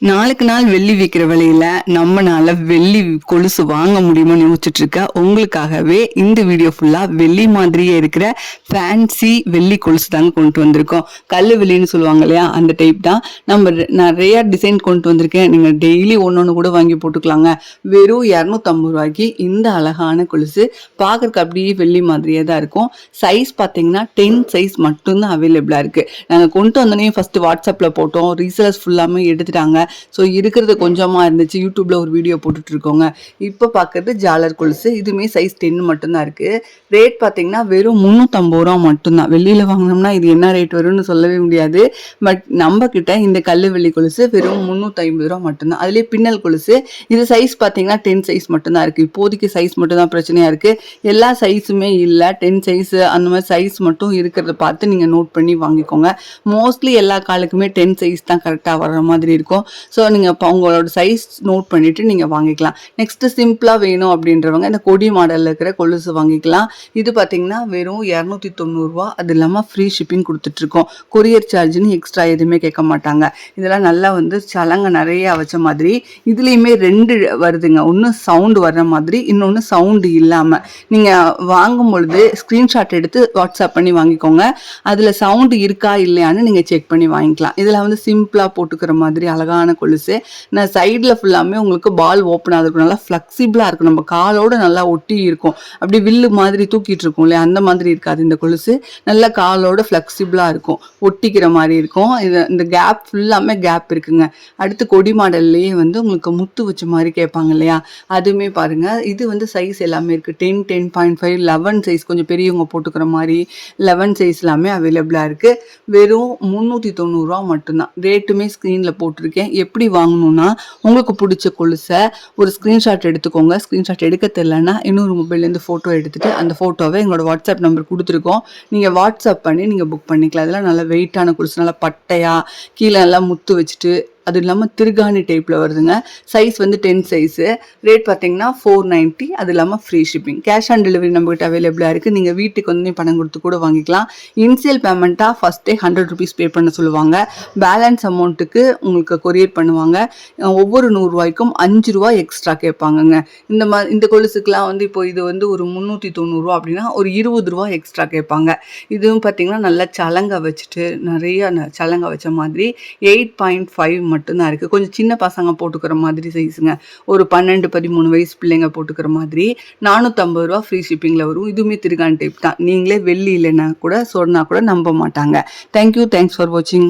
நாளுக்கு நாள் வெள்ளி விற்கிற விலையில நம்மனால வெள்ளி கொலுசு வாங்க முடியுமான்னு யோசிச்சுட்டு இருக்க உங்களுக்காகவே இந்த வீடியோ ஃபுல்லா வெள்ளி மாதிரியே இருக்கிற ஃபேன்சி வெள்ளி கொலுசு தாங்க கொண்டு வந்திருக்கோம். கல்லு வெள்ளின்னு சொல்லுவாங்க இல்லையா, அந்த டைப் தான். நம்ம நிறைய டிசைன் கொண்டு வந்திருக்கேன். நீங்க டெய்லி ஒன்னொன்னு கூட வாங்கி போட்டுக்கலாங்க. வெறும் 250 ரூபாய்க்கு இந்த அழகான கொலுசு பார்க்கறதுக்கு அப்படியே வெள்ளி மாதிரியே தான் இருக்கும். சைஸ் பார்த்தீங்கன்னா 10 சைஸ் மட்டும்தான் அவைலபிளா இருக்கு. நாங்கள் கொண்டு வந்தோடனே ஃபர்ஸ்ட் வாட்ஸ்அப்ல போட்டோம். ரீசேலர்ஸ் ஃபுல்லாமே எடுத்துட்டாங்க. ஸோ இருக்கிறது கொஞ்சமாக இருந்துச்சு. யூடியூப்ல ஒரு வீடியோ போட்டுட்டு இருக்கோங்க. இப்போ பார்க்கறது ஜாலர் கொலுசு. இதுவுமே சைஸ் 10 மட்டும்தான் இருக்கு. ரேட் பார்த்தீங்கன்னா வெறும் 350 ரூபா மட்டும்தான். வெளியில வாங்கினோம்னா இது என்ன ரேட் வரும்னு சொல்லவே முடியாது. பட் நம்ம கிட்ட இந்த கல்லு வெள்ளி கொலுசு வெறும் 350 ரூபா மட்டும்தான். அதுலேயே பின்னல் கொலுசு இது சைஸ் பார்த்தீங்கன்னா 10 சைஸ் மட்டும்தான் இருக்கு. இப்போதைக்கு சைஸ் மட்டும் தான் பிரச்சனையா இருக்கு. எல்லா சைஸுமே இல்லை. 10 சைஸ் அந்த மாதிரி சைஸ் மட்டும் இருக்கிறத பார்த்து நீங்க நோட் பண்ணி வாங்கிக்கோங்க. மோஸ்ட்லி எல்லா காலுக்குமே 10 சைஸ் தான் கரெக்டாக வர்ற மாதிரி இருக்கும். ஸோ நீங்கள் இப்போ உங்களோட சைஸ் நோட் பண்ணிவிட்டு நீங்கள் வாங்கிக்கலாம். நெக்ஸ்ட்டு சிம்பிளாக வேணும் அப்படின்றவங்க இந்த கொடி மாடலில் இருக்கிற கொலுசு வாங்கிக்கலாம். இது பார்த்தீங்கன்னா வெறும் 290 ரூபா. அது இல்லாமல் ஃப்ரீ ஷிப்பிங் கொடுத்துட்ருக்கோம். கொரியர் சார்ஜ்னு எக்ஸ்ட்ரா எதுவுமே கேட்க மாட்டாங்க. இதெல்லாம் நல்லா சலங்க நிறையா வச்ச மாதிரி. இதுலேயுமே 2 வருதுங்க. ஒன்று சவுண்டு வர்ற மாதிரி, இன்னொன்று சவுண்டு இல்லாமல். நீங்கள் வாங்கும் பொழுது ஸ்க்ரீன்ஷாட் எடுத்து வாட்ஸ்அப் பண்ணி வாங்கிக்கோங்க. அதில் சவுண்டு இருக்கா இல்லையான்னு நீங்கள் செக் பண்ணி வாங்கிக்கலாம். இதில் சிம்பிளாக போட்டுக்கிற மாதிரி அழகான கொலுசு. நான் சைடில் ஃபுல்லாமே உங்களுக்கு பால் ஓப்பன் ஆகிருக்கும். நல்லா ஃப்ளெக்சிபிளாக இருக்கும். நம்ம காலோட நல்லா ஒட்டி இருக்கும். அப்படி வில்லு மாதிரி தூக்கிட்டு இருக்கும் இல்லையா, அந்த மாதிரி இருக்காது இந்த கொலுசு. நல்லா காலோட ஃப்ளெக்சிபிளாக இருக்கும். ஒட்டிக்கிற மாதிரி இருக்கும். இது இந்த கேப் ஃபுல்லாமே கேப் இருக்குங்க. அடுத்து கொடி மாடல்லையே உங்களுக்கு முத்து வச்ச மாதிரி கேட்பாங்க இல்லையா, அதுவுமே பாருங்க. இது சைஸ் எல்லாமே இருக்கு. 10, 10.5, 11 சைஸ் கொஞ்சம் பெரியவங்க போட்டுக்கிற மாதிரி 11 சைஸ் எல்லாமே அவைலபிளாக இருக்கு. வெறும் 390 ரூபா மட்டும்தான். ரேட்டுமே ஸ்க்ரீனில் போட்டிருக்கேன். எப்படி வாங்கணும்னா, உங்களுக்கு பிடிச்ச கொலுசை ஒரு ஸ்க்ரீன்ஷாட் எடுத்துக்கோங்க. ஸ்க்ரீன்ஷாட் எடுக்க தெரியலன்னா இன்னொரு மொபைல்லேருந்து ஃபோட்டோ எடுத்துகிட்டு அந்த ஃபோட்டோவை எங்களோட வாட்ஸ்அப் நம்பர் கொடுத்துருக்கோம். நீங்கள் வாட்ஸ்அப் பண்ணி நீங்கள் புக் பண்ணிக்கலாம். இதெல்லாம் நல்லா வெயிட்டான கொலுசு, நல்லா பட்டையாக கீழே நல்லா முத்து வச்சுட்டு, அது இல்லாமல் திருகாணி டைப்பில் வருதுங்க. Size 10 size. ரேட் பார்த்தீங்கன்னா 490. அது இல்லாமல் free shipping. Cash on delivery நம்மகிட்ட அவைலபிளாக இருக்குது. நீங்கள் வீட்டுக்கு பணம் கொடுத்து கூட வாங்கிக்கலாம். இனிஷியல் பேமெண்ட்டாக ஃபஸ்ட்டே 100 ருபீஸ் பே பண்ண சொல்லுவாங்க. பேலன்ஸ் அமௌண்ட்டுக்கு உங்களுக்கு கொரியர் பண்ணுவாங்க. ஒவ்வொரு 100 ரூபாய்க்கும் 5 ரூபா எக்ஸ்ட்ரா கேட்பாங்கங்க. இந்த கொலுசுக்கெலாம் இப்போ இது ஒரு 390 ரூபா அப்படின்னா ஒரு 20 ரூபா எக்ஸ்ட்ரா கேட்பாங்க. இதுவும் பார்த்தீங்கன்னா நல்லா சலங்க வச்சுட்டு நிறைய சலங்க வச்ச மாதிரி 8.5 மட்டும்தான் இருக்குது. கொஞ்சம் சின்ன பசங்க போட்டுக்கிற மாதிரி சைஸுங்க. ஒரு 12, 13 வயசு பிள்ளைங்க போட்டுக்கிற மாதிரி 450 ரூபா ஃப்ரீ ஷிப்பிங்கில் வரும். இதுவுமே திருகான் டைப் தான். நீங்களே வெள்ளி இல்லைன்னா கூட சொன்னா கூட நம்ப மாட்டாங்க. தேங்க்யூ. தேங்க்ஸ் ஃபார் வாட்சிங்.